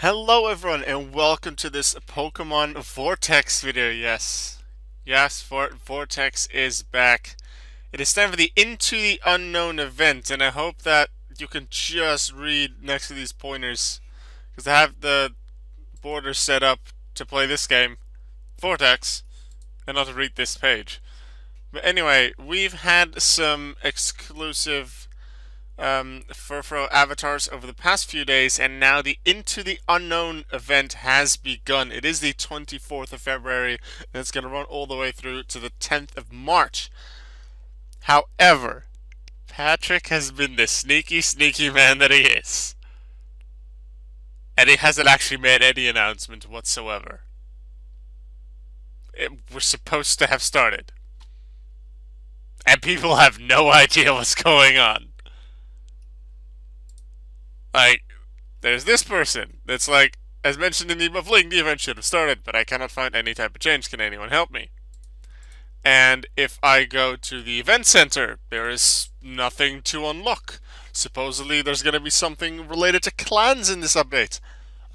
Hello everyone and welcome to this Pokemon Vortex video. Yes, Vortex is back. It is time for the Into the Unown event, and I hope that you can just read next to these pointers, because I have the border set up to play this game, Vortex, and not to read this page. But anyway, we've had some exclusive Furfro avatars over the past few days, and now the Into the Unown event has begun. It is the 24th of February, and it's going to run all the way through to the 10th of March. However, Patrick has been the sneaky man that he is, and he hasn't actually made any announcement whatsoever. We're supposed to have started, and people have no idea what's going on. Like, there's this person that's like, as mentioned in the above link, the event should have started, but I cannot find any type of change. Can anyone help me? And if I go to the event center, there is nothing to unlock. Supposedly there's going to be something related to clans in this update.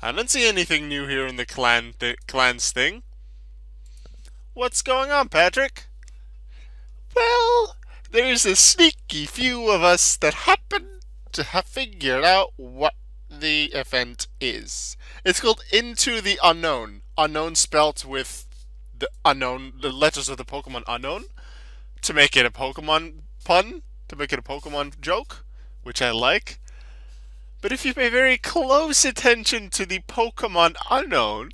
I don't see anything new here in the clans thing. What's going on, Patrick? Well, there's a sneaky few of us that happen to have figured out what the event is. It's called Into the Unown. Unknown spelt with the unknown, the letters of the Pokemon Unown, to make it a Pokemon pun, to make it a Pokemon joke, which I like. But if you pay very close attention to the Pokemon Unown,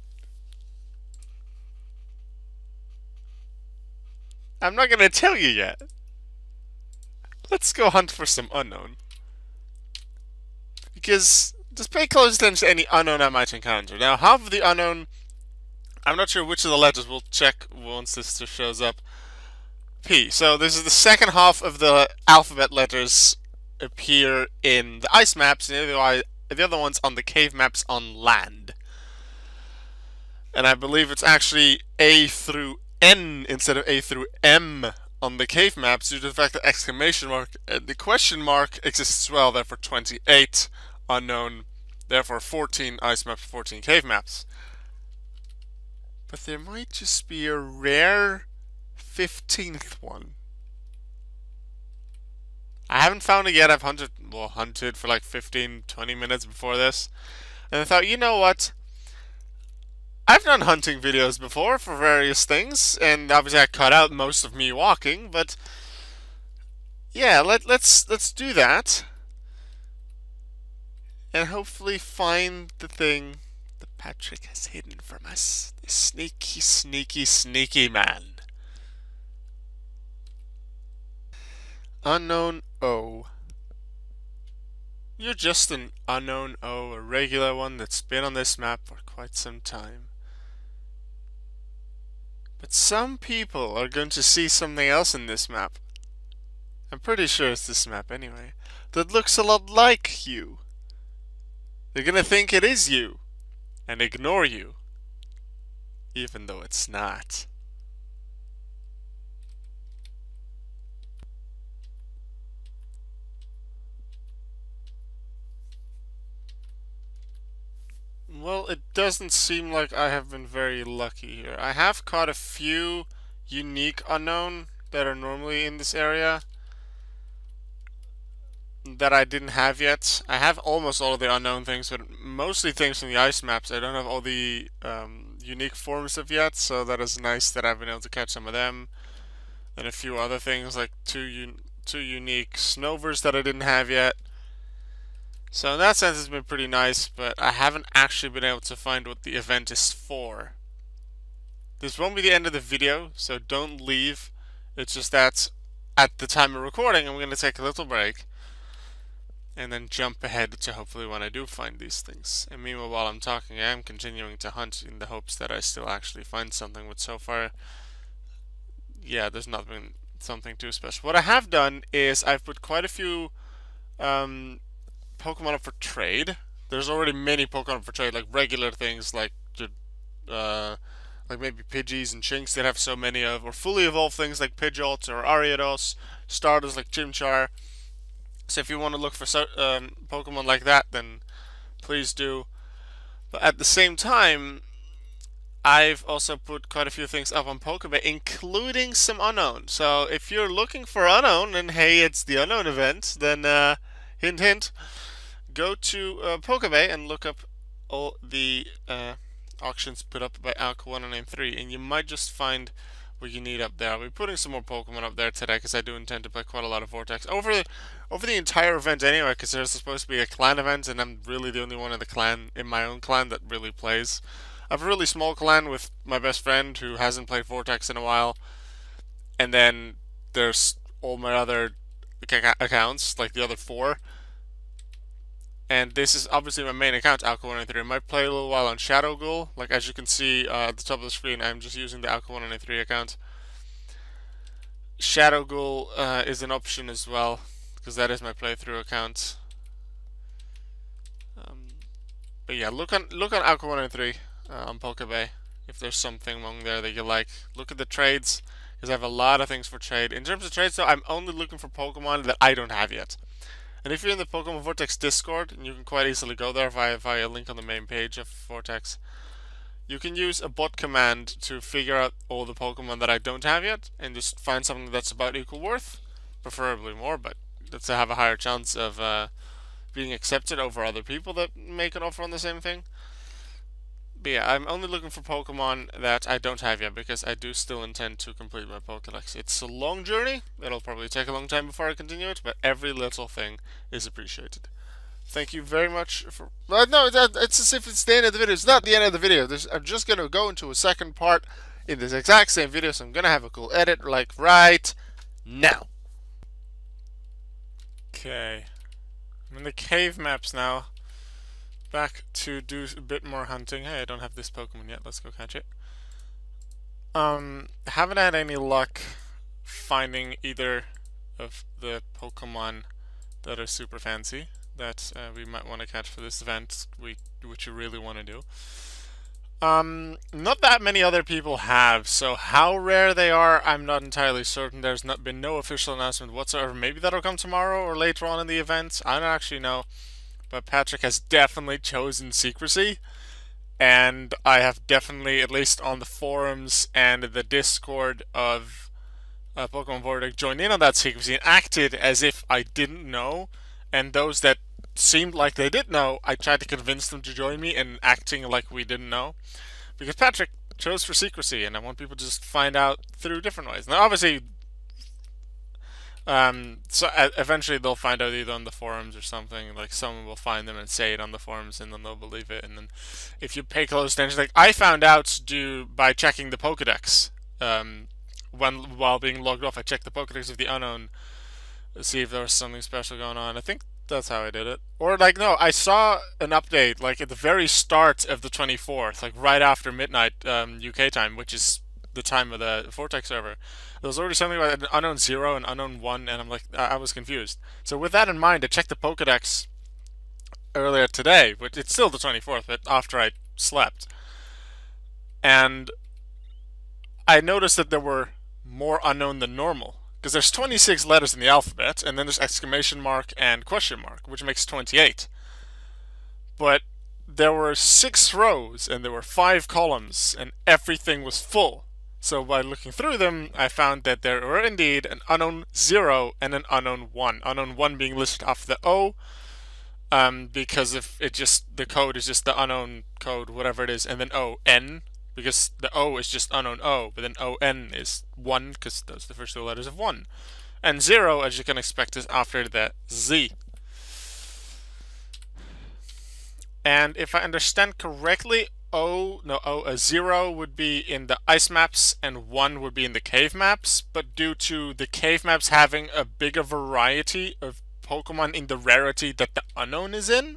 I'm not going to tell you yet. Let's go hunt for some Unown. Because just pay close attention to any Unown I might encounter. Now, half of the Unown, I'm not sure which of the letters. We'll check once this shows up. P. So this is the second half of the alphabet letters appear in the ice maps, and the other ones on the cave maps on land. And I believe it's actually A through N instead of A through M on the cave maps, due to the fact that exclamation mark and the question mark exists as well. Therefore 28 unknown, therefore 14 ice maps, 14 cave maps. But there might just be a rare 15th one. I haven't found it yet. I've hunted for like 15-20 minutes before this, and I thought, you know what, I've done hunting videos before for various things, and obviously I cut out most of me walking, but yeah, let's do that. And hopefully find the thing that Patrick has hidden from us. This sneaky man. Unknown O. You're just an unknown O, a regular one that's been on this map for quite some time. But some people are going to see something else in this map. I'm pretty sure it's this map anyway. That looks a lot like you. They're gonna think it is you. And ignore you. Even though it's not. Well, it doesn't seem like I have been very lucky here. I have caught a few unique unknown that are normally in this area that I didn't have yet. I have almost all of the unknown things, but mostly things from the ice maps. I don't have all the unique forms of yet, so that is nice that I've been able to catch some of them. And a few other things, like two unique Snovers that I didn't have yet. So in that sense, it's been pretty nice, but I haven't actually been able to find what the event is for. This won't be the end of the video, so don't leave. It's just that at the time of recording, I'm going to take a little break and then jump ahead to hopefully when I do find these things. And meanwhile, while I'm talking, I am continuing to hunt in the hopes that I still actually find something, but so far, yeah, there's not been something too special. What I have done is I've put quite a few Pokemon up for trade. There's already many Pokemon up for trade, like regular things like maybe Pidgeys and Chinks that have so many of, or fully evolved things like Pidgeots or Ariados, starters like Chimchar. So if you want to look for Pokemon like that, then please do. But at the same time, I've also put quite a few things up on Pokébay, including some Unown. So if you're looking for Unown, and hey, it's the Unown event, then hint hint, go to Pokébay and look up all the auctions put up by Alka193, and you might just find what you need up there. I'll be putting some more Pokemon up there today because I do intend to play quite a lot of Vortex over the entire event anyway. Because there's supposed to be a clan event, and I'm really the only one in my own clan that really plays. I have a really small clan with my best friend who hasn't played Vortex in a while, and then there's all my other accounts, like the other four. And this is obviously my main account, Alka193. I might play a little while on Shadow Ghoul. Like as you can see at the top of the screen, I'm just using the Alka193 account. Shadow Ghoul is an option as well, because that is my playthrough account. But yeah, look on Alka193 on Pokébay if there's something among there that you like. Look at the trades, because I have a lot of things for trade. In terms of trades, though, I'm only looking for Pokemon that I don't have yet. And if you're in the Pokémon Vortex Discord, and you can quite easily go there via a link on the main page of Vortex, you can use a bot command to figure out all the Pokemon that I don't have yet, and just find something that's about equal worth, preferably more, but that's to have a higher chance of being accepted over other people that make an offer on the same thing. But yeah, I'm only looking for Pokemon that I don't have yet, because I do still intend to complete my Pokédex. It's a long journey, it'll probably take a long time before I continue it, but every little thing is appreciated. Thank you very much for... no, it's as if it's the end of the video. It's not the end of the video. I'm just going to go into a second part in this exact same video, so I'm going to have a cool edit, like right now. Okay. I'm in the cave maps now. Back to do a bit more hunting. Hey, I don't have this Pokemon yet. Let's go catch it. Haven't had any luck finding either of the Pokemon that are super fancy that we might want to catch for this event, which you really want to do. Not that many other people have, so how rare they are, I'm not entirely certain. There's been no official announcement whatsoever. Maybe that'll come tomorrow or later on in the event. I don't actually know. But Patrick has definitely chosen secrecy, and I have definitely, at least on the forums and the Discord of Pokemon Vortex, joined in on that secrecy and acted as if I didn't know, and those that seemed like they did know, I tried to convince them to join me in acting like we didn't know, because Patrick chose for secrecy, and I want people to just find out through different ways. Now, obviously, eventually they'll find out either on the forums or something. Like someone will find them and say it on the forums, and then they'll believe it. And then, if you pay close attention, like I found out by checking the Pokédex. While being logged off, I checked the Pokédex of the Unown to see if there was something special going on. I think that's how I did it. Or like no, I saw an update like at the very start of the 24th, like right after midnight UK time, which is the time of the Vortex server. There was already something about an Unown 0 and Unown 1, and I'm like, I was confused. So with that in mind, I checked the Pokédex earlier today, but it's still the 24th, but after I slept. And I noticed that there were more Unown than normal. Because there's 26 letters in the alphabet, and then there's exclamation mark and question mark, which makes 28. But there were 6 rows, and there were 5 columns, and everything was full. So by looking through them, I found that there were indeed an Unown 0 and an Unown 1. Unown 1 being listed after the O, because if the code is just the Unown code, whatever it is, and then O-N, because the O is just Unown O, but then O-N is 1, because those are the first 2 letters of 1. And 0, as you can expect, is after the Z. And if I understand correctly, 0 would be in the ice maps and 1 would be in the cave maps, but due to the cave maps having a bigger variety of Pokemon in the rarity that the Unown is in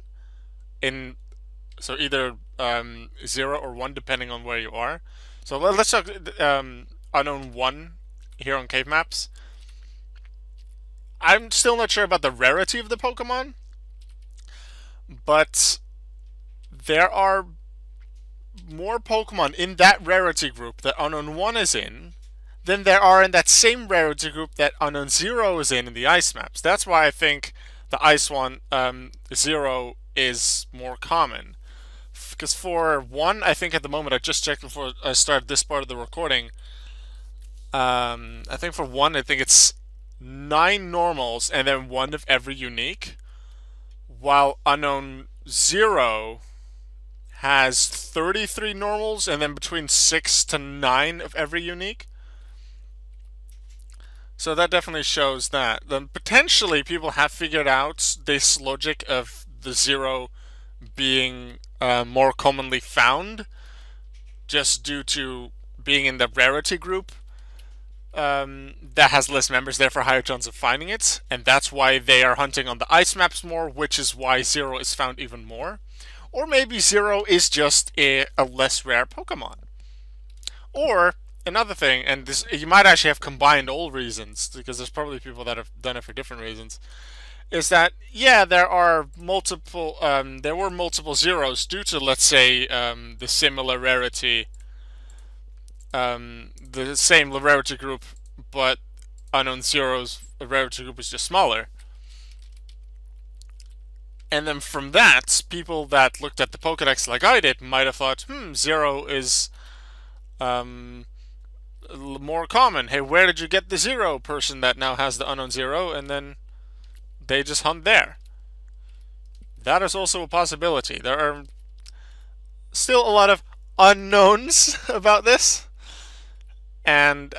so either 0 or 1 depending on where you are. So let's talk Unown 1 here on cave maps. I'm still not sure about the rarity of the Pokemon, but there are more Pokemon in that rarity group that Unown 1 is in than there are in that same rarity group that Unown 0 is in the ice maps. That's why I think the ice one 0 is more common. because for one, I think at the moment, I just checked before I started this part of the recording. I think for one, I think it's 9 normals and then 1 of every unique, while Unown 0 has 33 normals and then between 6 to 9 of every unique. So that definitely shows that. Then potentially people have figured out this logic of the 0 being more commonly found just due to being in the rarity group that has less members, therefore higher chance of finding it, and that's why they are hunting on the ice maps more, which is why 0 is found even more. Or maybe 0 is just a less rare Pokemon. Or another thing, and this, you might actually have combined all reasons, because there's probably people that have done it for different reasons, is that, yeah, there were multiple zeros due to, let's say, the similar rarity, the same rarity group, but Unown Zero's rarity group is just smaller. And then from that, people that looked at the Pokedex like I did might have thought, 0 is more common. Hey, where did you get the 0 person that now has the Unown 0? And then they just hunt there. That is also a possibility. There are still a lot of unknowns about this. And,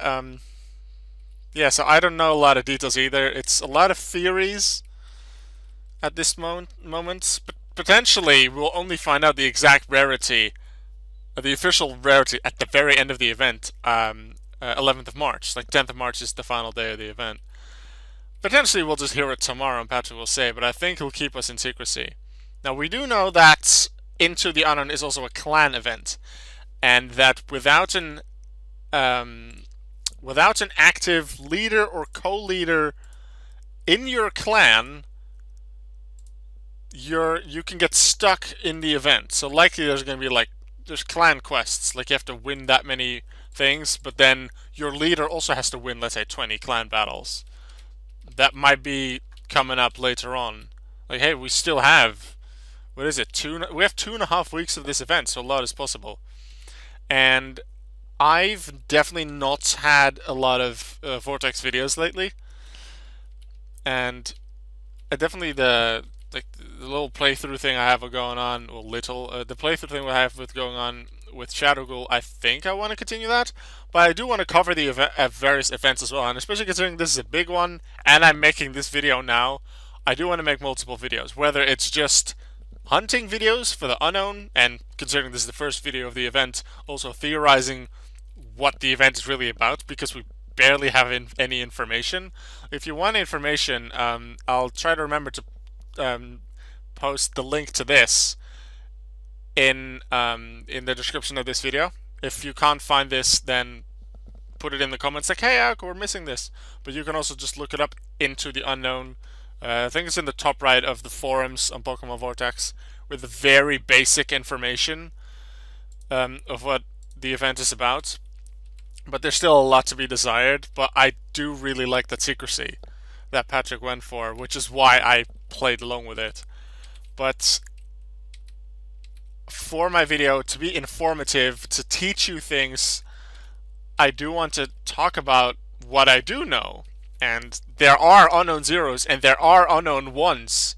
yeah, so I don't know a lot of details either. It's a lot of theories at this moment, but potentially we'll only find out the exact rarity, the official rarity, at the very end of the event, 11th of March. Like 10th of March is the final day of the event. Potentially we'll just hear it tomorrow and Patrick will say, but I think he'll keep us in secrecy. Now we do know that Into the Unown is also a clan event, and that without an active leader or co-leader in your clan, you can get stuck in the event. So likely there's going to be there's clan quests, like you have to win that many things, but then your leader also has to win, let's say, 20 clan battles. That might be coming up later on. Like, hey, we still have, what is it, we have 2.5 weeks of this event, so a lot is possible. And I've definitely not had a lot of Vortex videos lately, and definitely the little playthrough thing I have going on, or the playthrough thing I have going on with Shadow Ghoul, I think I want to continue that, but I do want to cover the various events as well, and especially considering this is a big one, and I'm making this video now, I do want to make multiple videos, whether it's just hunting videos for the Unown, and considering this is the first video of the event, also theorizing what the event is really about, because we barely have any information. If you want information, I'll try to remember to post the link to this in the description of this video. If you can't find this, then put it in the comments like, hey, Alko, we're missing this. But you can also just look it up, Into the Unown. I think it's in the top right of the forums on Pokémon Vortex, with the very basic information of what the event is about. But there's still a lot to be desired, but I do really like that secrecy that Patrick went for, which is why I played along with it. But for my video, to be informative, to teach you things, I do want to talk about what I do know. And there are Unown Zeros and there are Unown Ones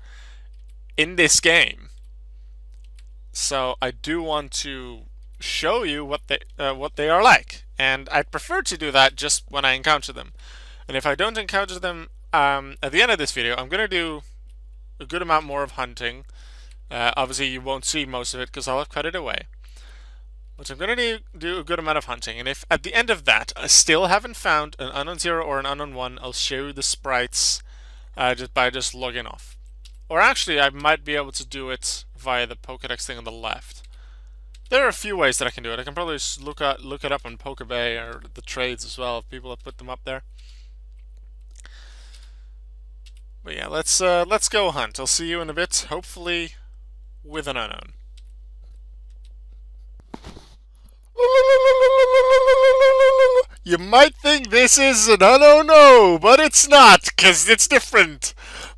in this game. So I do want to show you what they are like. And I'd prefer to do that just when I encounter them. And if I don't encounter them at the end of this video, I'm going to do a good amount more of hunting. Obviously, you won't see most of it because I'll have cut it away. But I'm going to do a good amount of hunting. And if at the end of that I still haven't found an Unown 0 or an Unown 1, I'll show you the sprites just logging off. Or actually, I might be able to do it via the Pokédex thing on the left. There are a few ways that I can do it. I can probably just look it up on Pokebay or the trades as well, if people have put them up there. But yeah, let's go hunt. I'll see you in a bit, hopefully with an Unown. You might think this is an Unown, but it's not, because it's different.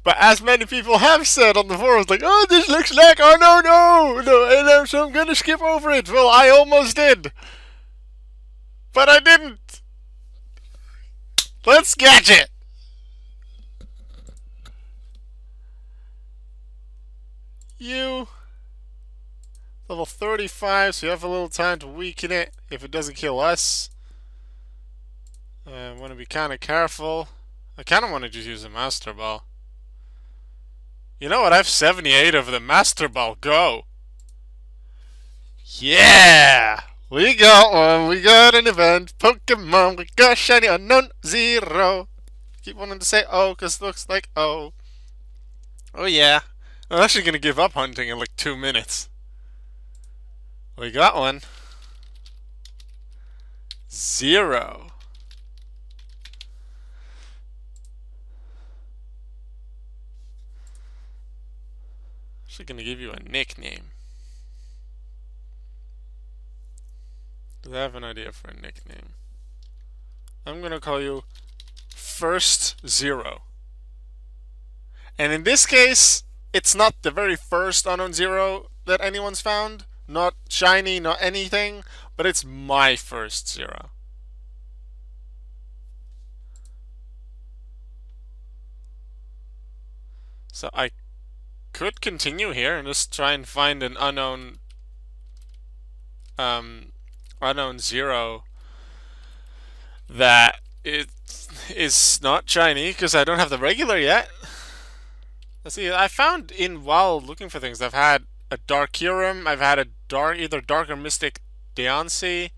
But as many people have said on the forums, like, oh, this looks like, oh no, so I'm gonna skip over it. Well, I almost did. But I didn't. Let's sketch it. You. Level 35, so you have a little time to weaken it if it doesn't kill us. I want to be kind of careful. I kind of want to just use a Master Ball. You know what? I have 78 of the Master Ball. Go! Yeah! We got one. We got an event. Pokemon. We got Shiny Unknown Zero. Keep wanting to say oh, because it looks like oh. Oh yeah. I'm actually going to give up hunting in like 2 minutes. We got one. Zero. Actually gonna give you a nickname. Do I have an idea for a nickname? I'm gonna call you First Zero. And in this case, it's not the very first Unknown Zero that anyone's found. Not shiny, not anything, but it's my first Zero. So I could continue here and just try and find an unknown Zero that it is not shiny, because I don't have the regular yet. Let's see, I found while looking for things, I've had a Darkurum, I've had a either Dark or Mystic Deoncé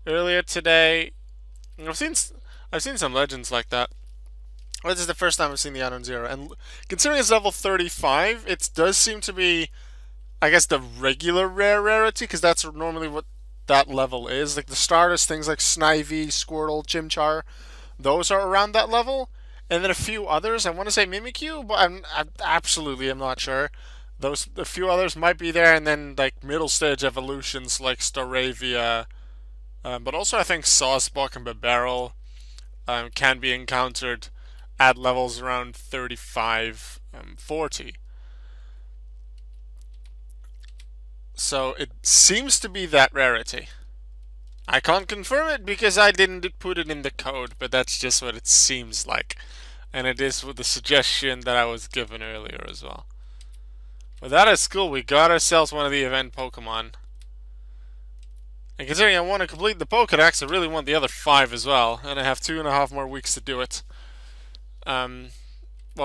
earlier today. I've seen some legends like that. Well, this is the first time I've seen the Unknown Zero, and considering it's level 35, it does seem to be, I guess, the regular rarity, because that's normally what that level is. Like the starters, things like Snivy, Squirtle, Chimchar, those are around that level, and then a few others. I want to say Mimikyu, but I'm absolutely am not sure. A few others might be there, and then like middle stage evolutions like Staravia, but also I think Sawsbuck and Bibarel can be encountered at levels around 35, 40. So it seems to be that rarity. I can't confirm it because I didn't put it in the code, but that's just what it seems like. And it is with the suggestion that I was given earlier as well. But that is cool. We got ourselves one of the event Pokemon. And considering I want to complete the Pokédex, I really want the other 5 as well. And I have 2.5 more weeks to do it. Well,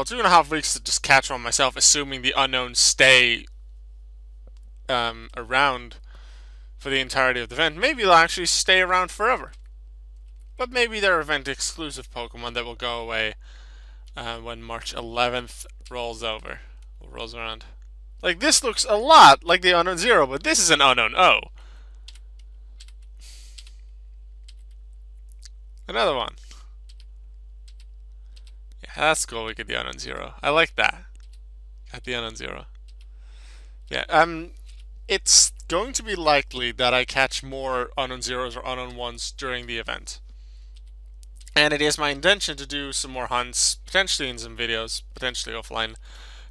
2.5 weeks to just catch one myself, assuming the unknowns stay around for the entirety of the event. Maybe they'll actually stay around forever. But maybe they're event-exclusive Pokemon that will go away when March 11th rolls around. Like, this looks a lot like the Unknown Zero, but this is an Unknown O. Another one. Yeah, that's cool. We get the Unknown Zero. I like that. Got the Unknown Zero. Yeah, it's going to be likely that I catch more Unknown Zeros or Unknown Ones during the event. And it is my intention to do some more hunts, potentially in some videos, potentially offline,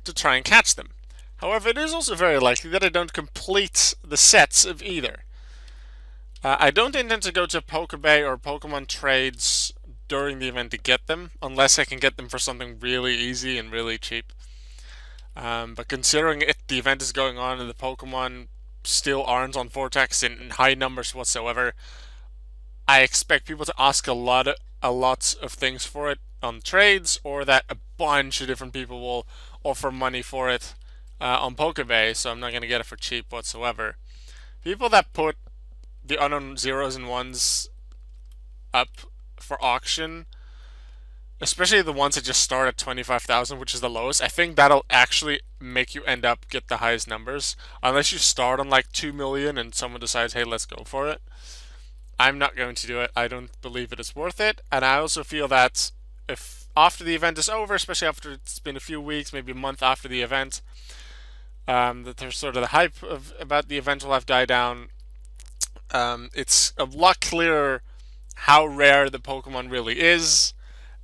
to try and catch them. However, it is also very likely that I don't complete the sets of either. I don't intend to go to Pokebay or Pokemon trades during the event to get them, unless I can get them for something really easy and really cheap. But considering the event is going on and the Pokemon still aren't on Vortex in high numbers whatsoever, I expect people to ask a lot of things for it on trades, or that a bunch of different people will offer money for it on Pokebay, so I'm not going to get it for cheap whatsoever. People that put the Unknown Zeros and Ones up for auction, especially the ones that just start at 25,000, which is the lowest, I think that'll actually make you end up get the highest numbers. Unless you start on like 2 million and someone decides, hey, let's go for it. I'm not going to do it. I don't believe it is worth it. And I also feel that if after the event is over, especially after it's been a few weeks, maybe a month after the event, that there's sort of the hype about the event will have died down. It's a lot clearer how rare the Pokemon really is.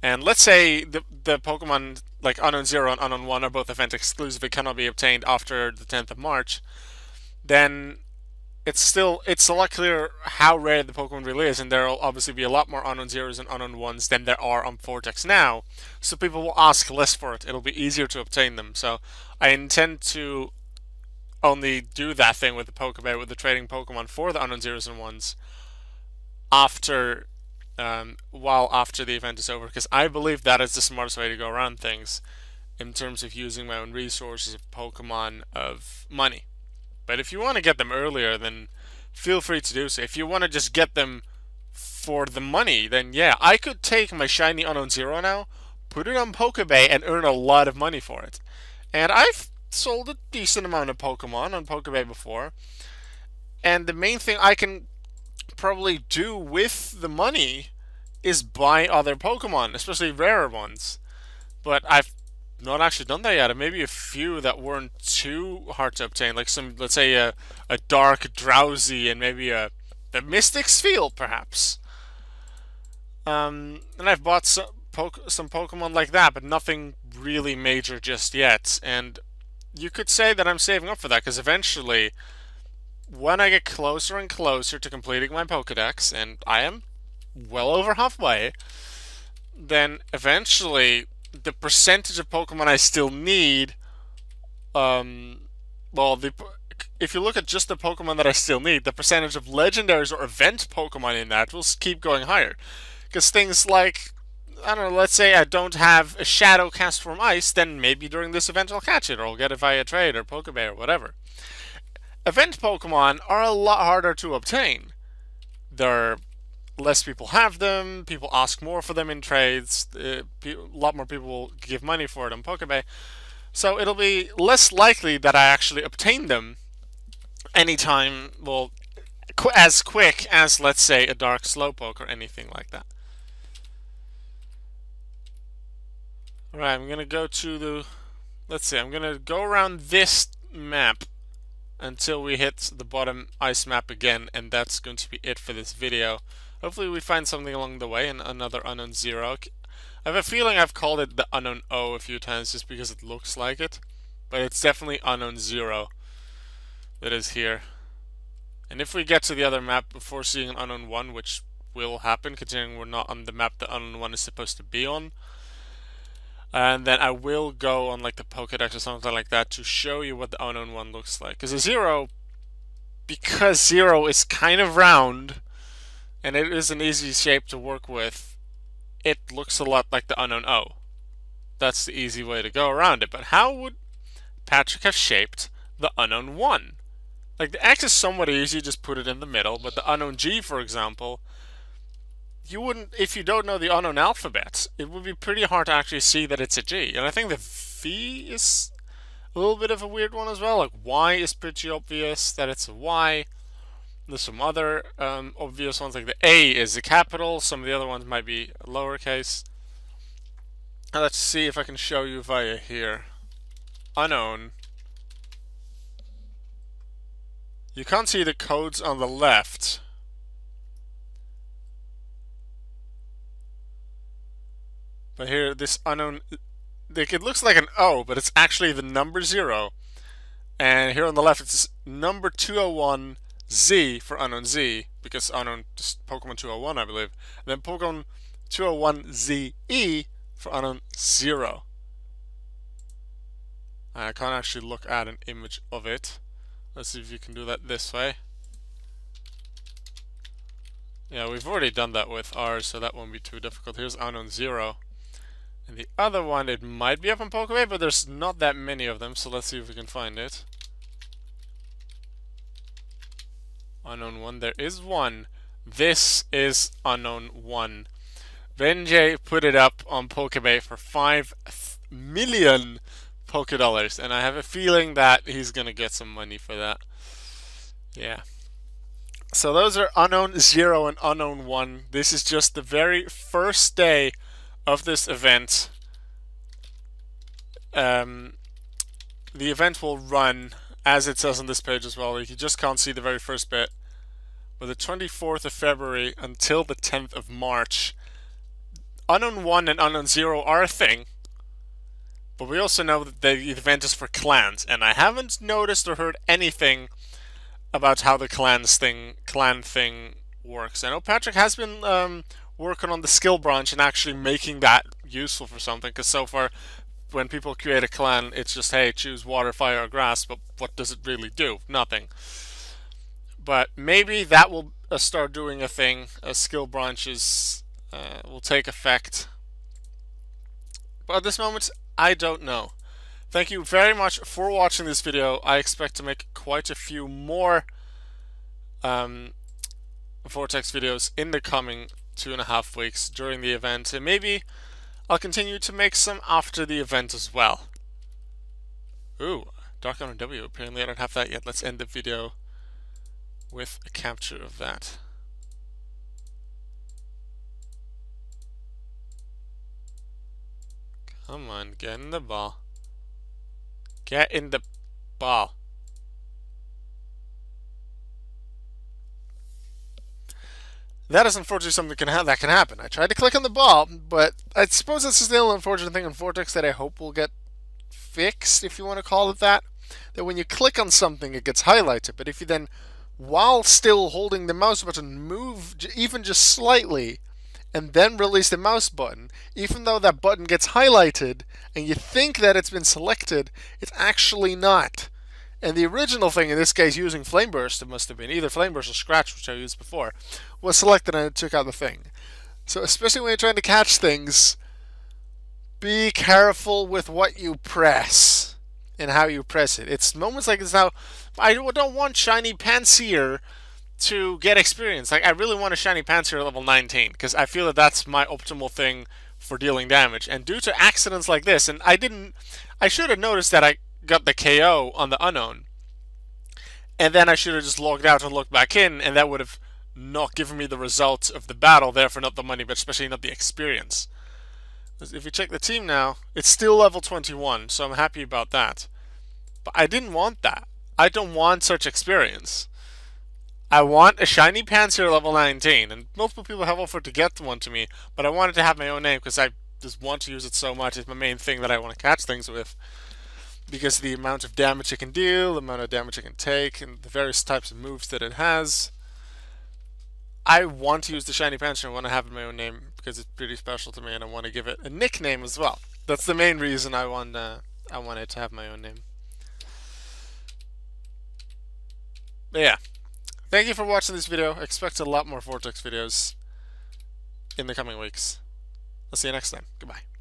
And let's say the Pokemon like Unknown 0 and Unknown 1 are both event exclusive, it cannot be obtained after the 10th of March, then it's a lot clearer how rare the Pokemon really is, and there will obviously be a lot more Unknown Zeros and Unknown Ones than there are on Vortex now, so people will ask less for it. It'll be easier to obtain them. So I intend to only do that thing with the Pokeball, with the trading Pokemon for the Unknown Zeros and Ones after, while after the event is over, because I believe that is the smartest way to go around things in terms of using my own resources of Pokemon of money. But if you want to get them earlier, then feel free to do so. If you want to just get them for the money, then yeah, I could take my shiny Unknown Zero now, put it on Pokebay, and earn a lot of money for it. And I've sold a decent amount of Pokemon on Pokebay before. And the main thing I can probably do with the money is buy other Pokemon, especially rarer ones. But I've not actually done that yet. Maybe a few that weren't too hard to obtain, like some, let's say a dark Drowsy and maybe the Mystic's Field, perhaps. And I've bought some Pokemon like that, but nothing really major just yet. And you could say that I'm saving up for that, because eventually, when I get closer and closer to completing my Pokedex, and I am well over halfway, then eventually the percentage of Pokemon I still need, if you look at just the Pokemon that I still need, the percentage of legendaries or event Pokemon in that will keep going higher. Because things like, I don't know, let's say I don't have a Shadow cast from Ice, then maybe during this event I'll catch it, or I'll get it via trade or Pokebay or whatever. Event Pokemon are a lot harder to obtain. Less people have them, people ask more for them in trades, a lot more people will give money for it on Pokebay, so it'll be less likely that I actually obtain them anytime, well, as quick as, let's say, a Dark Slowpoke or anything like that. Alright, I'm gonna go to the, let's see, I'm gonna go around this map until we hit the bottom ice map again, and that's going to be it for this video. Hopefully we find something along the way, and another Unknown Zero. I have a feeling I've called it the Unknown O a few times just because it looks like it, but it's definitely Unknown Zero that is here. And if we get to the other map before seeing an Unknown 1, which will happen considering we're not on the map the Unknown 1 is supposed to be on, and then I will go on like the Pokédex or something like that to show you what the Unknown 1 looks like. Because Zero is kind of round, and it is an easy shape to work with, it looks a lot like the Unknown O. That's the easy way to go around it. But how would Patrick have shaped the Unknown 1? Like, the X is somewhat easy, just put it in the middle, but the Unknown G, for example, you wouldn't, if you don't know the Unknown alphabet, it would be pretty hard to actually see that it's a G. And I think the V is a little bit of a weird one as well. Like, Y is pretty obvious that it's a Y. There's some other obvious ones, like the A is a capital, some of the other ones might be lowercase. Now let's see if I can show you via here. Unknown. You can't see the codes on the left. But here, this Unknown, it looks like an O, but it's actually the number 0. And here on the left, it's number 201. Z for Unknown Z, because Unknown is Pokemon 201, I believe. And then Pokemon 201 ZE for Unknown 0. I can't actually look at an image of it. Let's see if you can do that this way. Yeah, we've already done that with ours, so that won't be too difficult. Here's Unknown 0. And the other one, it might be up on Pokebay, but there's not that many of them, so let's see if we can find it. Unknown 1, there is one. This is Unknown 1. Benjay put it up on Pokebay for 5 million Pokedollars, and I have a feeling that he's gonna get some money for that. Yeah. So those are Unknown 0 and Unknown 1. This is just the very first day of this event. The event will run, as it says on this page as well. You just can't see the very first bit. But the 24th of February until the 10th of March. Unknown 1 and Unknown 0 are a thing. But we also know that the event is for clans, and I haven't noticed or heard anything about how the clan thing works. I know Patrick has been working on the skill branch and actually making that useful for something, because so far when people create a clan, it's just, hey, choose water, fire, or grass, but what does it really do? Nothing. But maybe that will start doing a thing, as skill branches will take effect. But at this moment, I don't know. Thank you very much for watching this video. I expect to make quite a few more Vortex videos in the coming 2.5 weeks during the event, and maybe I'll continue to make some after the event as well. Ooh, Dark Honor W. Apparently I don't have that yet. Let's end the video with a capture of that. Come on, get in the ball. Get in the ball. That is unfortunately something that can happen. I tried to click on the ball, but I suppose this is still an unfortunate thing in Vortex that I hope will get fixed, if you want to call it that. That when you click on something, it gets highlighted, but if you then, while still holding the mouse button, move even just slightly, and then release the mouse button, even though that button gets highlighted, and you think that it's been selected, it's actually not. And the original thing, in this case using Flame Burst, it must have been either Flame Burst or Scratch, which I used before, was selected and it took out the thing. So especially when you're trying to catch things, be careful with what you press and how you press it. It's moments like this now. I don't want Shiny Pansear to get experience. Like, I really want a Shiny Pansear level 19, because I feel that that's my optimal thing for dealing damage. And due to accidents like this, and I should have noticed that I got the KO on the Unown, and then I should have just logged out and looked back in, and that would have not given me the results of the battle, therefore not the money, but especially not the experience. If you check the team now, it's still level 21, so I'm happy about that. But I didn't want that. I don't want such experience. I want a Shiny Pansear level 19, and multiple people have offered to get one to me, but I wanted to have my own name because I just want to use it so much. It's my main thing that I want to catch things with, because of the amount of damage it can deal, the amount of damage it can take, and the various types of moves that it has. I want to use the Shiny Pansear. I want to have my own name because it's pretty special to me, and I want to give it a nickname as well. That's the main reason I wanted to have my own name. But yeah, thank you for watching this video. Expect a lot more Vortex videos in the coming weeks. I'll see you next time. Goodbye.